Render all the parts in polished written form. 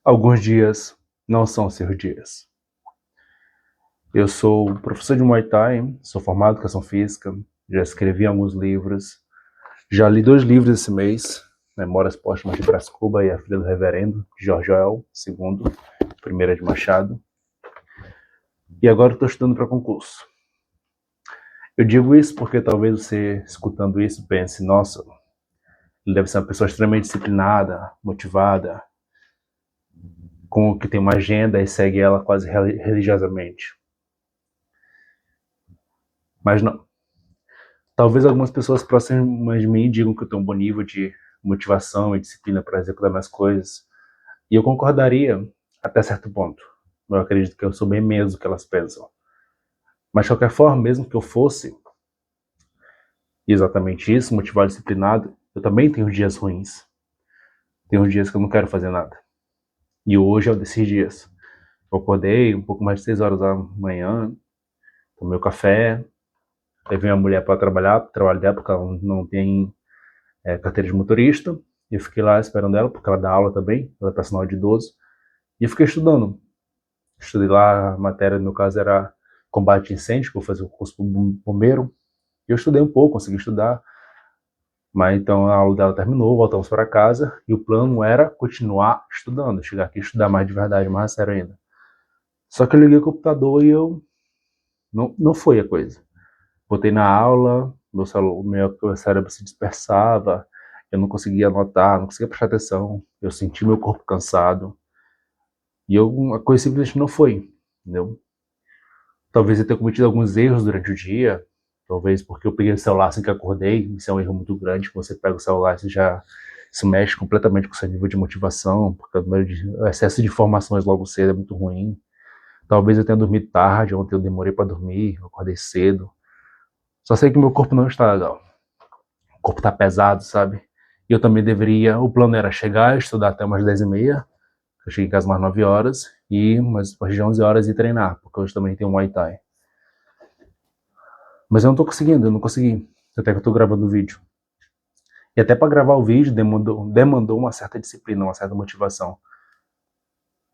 Alguns dias não são seus dias. Eu sou professor de Muay Thai, sou formado em Educação Física, já escrevi alguns livros, já li 2 livros esse mês, Memórias Póstumas de Brás Cuba e A Filha do Reverendo, de George Orwell, II, primeira de Machado, e agora estou estudando para concurso. Eu digo isso porque talvez você, escutando isso, pense, nossa, ele deve ser uma pessoa extremamente disciplinada, motivada, com que tem uma agenda e segue ela quase religiosamente. Mas não. Talvez algumas pessoas próximas de mim digam que eu tenho um bom nível de motivação e disciplina para executar minhas coisas. E eu concordaria até certo ponto. Eu acredito que eu sou bem menos do que elas pensam. Mas de qualquer forma, mesmo que eu fosse exatamente isso, motivado e disciplinado, eu também tenho dias ruins. Tenho dias que eu não quero fazer nada. E hoje é um desses dias. Eu acordei um pouco mais de 6 horas da manhã, tomei o café, levei a mulher para trabalhar, o trabalho dela, porque ela não tem carteira de motorista. E eu fiquei lá esperando ela, porque ela dá aula também, ela é personal de idoso. E eu fiquei estudando. Estudei lá, a matéria no meu caso era combate a incêndio, que eu fazia o curso bombeiro. E eu estudei um pouco, consegui estudar. Mas então a aula dela terminou, voltamos para casa. E o plano era continuar estudando, chegar aqui e estudar mais de verdade, mais sério ainda. Só que eu liguei o computador e eu não foi a coisa. Botei na aula, meu cérebro se dispersava, eu não conseguia anotar, não conseguia prestar atenção, eu senti meu corpo cansado, e a coisa simplesmente não foi, entendeu? Talvez eu tenha cometido alguns erros durante o dia, talvez porque eu peguei o celular assim que acordei, isso é um erro muito grande, você pega o celular e já se mexe completamente com o seu nível de motivação, porque o excesso de informações logo cedo é muito ruim. Talvez eu tenha dormido tarde, ontem eu demorei para dormir, eu acordei cedo. Só sei que meu corpo não está legal. O corpo tá pesado, sabe? E eu também deveria, o plano era chegar, estudar até umas 10h30, eu cheguei em casa umas 9 horas, e umas depois de 11 horas ir treinar, porque hoje também tem um Muay Thai. Mas eu não tô conseguindo, eu não consegui, até que eu tô gravando o vídeo. E até para gravar o vídeo demandou uma certa disciplina, uma certa motivação.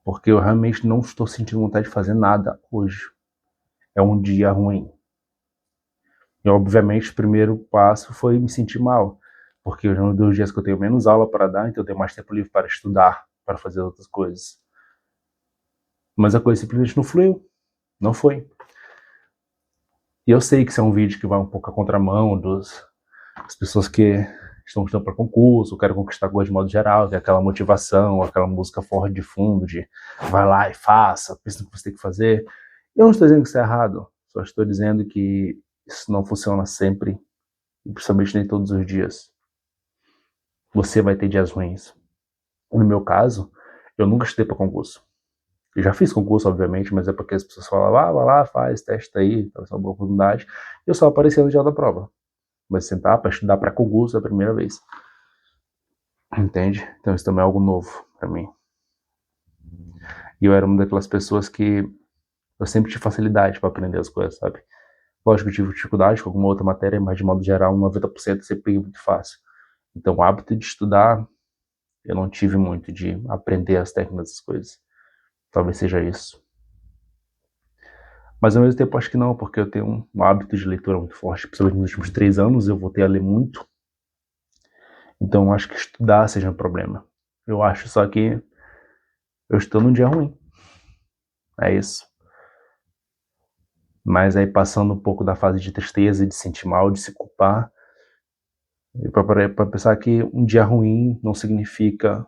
Porque eu realmente não estou sentindo vontade de fazer nada hoje. É um dia ruim. E obviamente o primeiro passo foi me sentir mal, porque hoje é um dos dias que eu tenho menos aula para dar, então eu tenho mais tempo livre para estudar, para fazer outras coisas. Mas a coisa simplesmente não fluiu, não foi. E eu sei que isso é um vídeo que vai um pouco à contramão das pessoas que estão estudando para concurso, querem conquistar coisas de modo geral, tem aquela motivação, aquela música forte de fundo, de vai lá e faça, pensa no que você tem que fazer. Eu não estou dizendo que isso é errado, só estou dizendo que isso não funciona sempre, e principalmente nem todos os dias. Você vai ter dias ruins. No meu caso, eu nunca estudei para concurso. Eu já fiz concurso, obviamente, mas é porque as pessoas falavam, vai lá, faz, testa aí, é uma boa oportunidade. Eu só aparecia no dia da prova. Mas sentar para estudar para concurso é a primeira vez. Entende? Então isso também é algo novo para mim. E eu era uma daquelas pessoas que eu sempre tive facilidade para aprender as coisas, sabe? Lógico que eu tive dificuldade com alguma outra matéria, mas de modo geral, 90% eu sempre peguei muito fácil. Então o hábito de estudar, eu não tive muito de aprender as técnicas das coisas. Talvez seja isso. Mas ao mesmo tempo acho que não, porque eu tenho um hábito de leitura muito forte, principalmente nos últimos 3 anos eu voltei a ler muito. Então acho que estudar seja um problema. Eu acho só que eu estou num dia ruim. É isso. Mas aí passando um pouco da fase de tristeza, de sentir mal, de se culpar, para pensar que um dia ruim não significa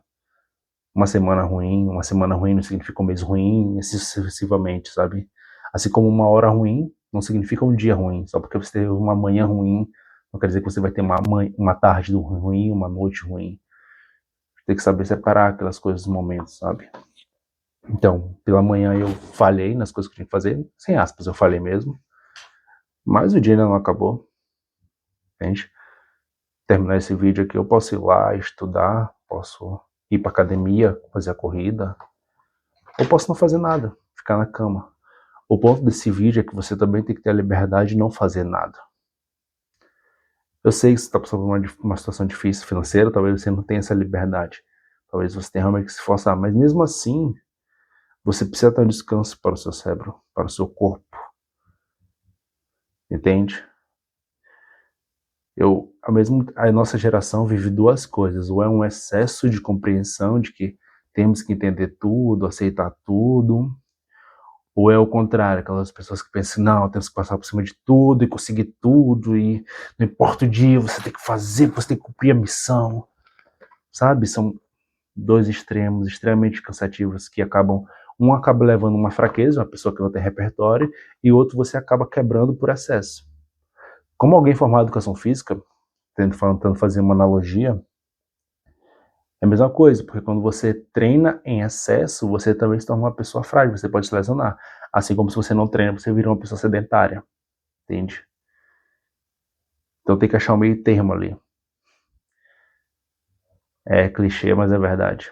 uma semana ruim não significa um mês ruim, assim sucessivamente, sabe? Assim como uma hora ruim não significa um dia ruim, só porque você teve uma manhã ruim, não quer dizer que você vai ter uma tarde ruim, uma noite ruim. Tem que saber separar aquelas coisas dos momentos, sabe? Então, pela manhã eu falhei nas coisas que eu tinha que fazer, sem aspas, eu falhei mesmo, mas o dia ainda não acabou, entende? Terminar esse vídeo aqui, eu posso ir lá estudar, posso ir pra academia, fazer a corrida, ou posso não fazer nada, ficar na cama. O ponto desse vídeo é que você também tem que ter a liberdade de não fazer nada. Eu sei que você está passando por uma situação difícil financeira, talvez você não tenha essa liberdade. Talvez você tenha realmente que se esforçar, mas mesmo assim, você precisa dar um descanso para o seu cérebro, para o seu corpo. Entende? A nossa geração vive duas coisas. Ou é um excesso de compreensão de que temos que entender tudo, aceitar tudo, ou é o contrário, aquelas pessoas que pensam, não, temos que passar por cima de tudo e conseguir tudo, e não importa o dia, você tem que fazer, você tem que cumprir a missão. Sabe? São dois extremos extremamente cansativos que um acaba levando uma fraqueza, uma pessoa que não tem repertório, e outro você acaba quebrando por excesso. Como alguém formado em educação física, tentando fazer uma analogia, é a mesma coisa, porque quando você treina em excesso, você também se torna uma pessoa frágil, você pode se lesionar. Assim como se você não treina, você vira uma pessoa sedentária, entende? Então tem que achar um meio termo ali. É clichê, mas é verdade.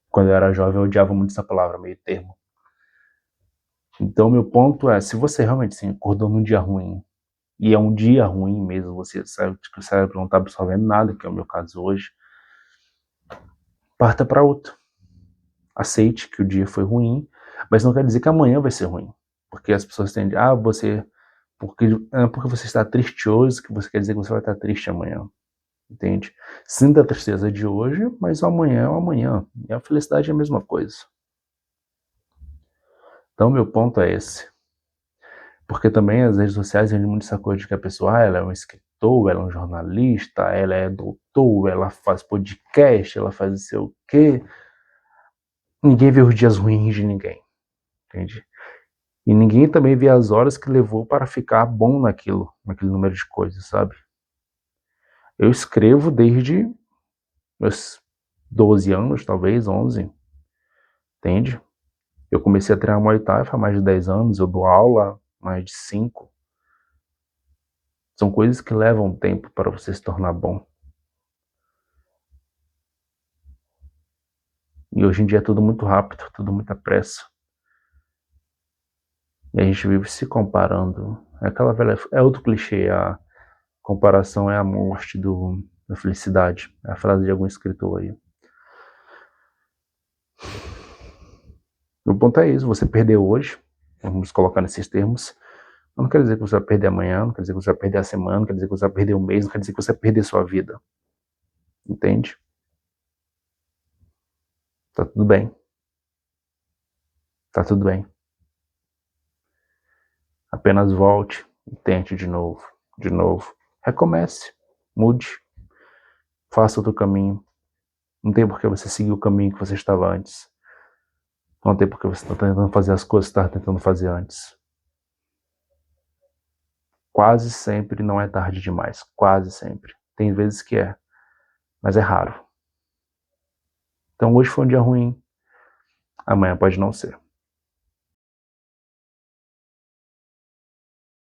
Quando eu era jovem, eu odiava muito essa palavra, meio termo. Então, meu ponto é, se você realmente assim, acordou num dia ruim, e é um dia ruim mesmo, você sabe que o cérebro não está absorvendo nada, que é o meu caso hoje, parta para outro. Aceite que o dia foi ruim, mas não quer dizer que amanhã vai ser ruim. Porque as pessoas tendem, porque você está triste hoje, que você quer dizer que você vai estar triste amanhã. Entende? Sinta a tristeza de hoje, mas o amanhã é o amanhã. E a felicidade é a mesma coisa. Então, meu ponto é esse. Porque também as redes sociais vendem muito essa coisa de que a pessoa, ela é um escritor, ela é um jornalista, ela é doutor, ela faz podcast, ela faz não sei o quê. Ninguém vê os dias ruins de ninguém, entende? E ninguém também vê as horas que levou para ficar bom naquele número de coisas, sabe? Eu escrevo desde meus 12 anos, talvez 11, entende? Eu comecei a treinar Muay Thai há mais de 10 anos, eu dou aula há mais de 5. São coisas que levam tempo para você se tornar bom. E hoje em dia é tudo muito rápido, tudo muita pressa. E a gente vive se comparando. É outro clichê, a comparação é a morte da felicidade. É a frase de algum escritor aí. O ponto é isso, você perdeu hoje, vamos colocar nesses termos, não quer dizer que você vai perder amanhã, não quer dizer que você vai perder a semana, não quer dizer que você vai perder um mês, não quer dizer que você vai perder sua vida. Entende? Tá tudo bem. Tá tudo bem. Apenas volte e tente de novo, de novo. Recomece, mude, faça outro caminho. Não tem por que você seguir o caminho que você estava antes. Não tem por que você está tentando fazer as coisas que você estava tentando fazer antes. Quase sempre não é tarde demais. Quase sempre. Tem vezes que é, mas é raro. Então hoje foi um dia ruim. Amanhã pode não ser.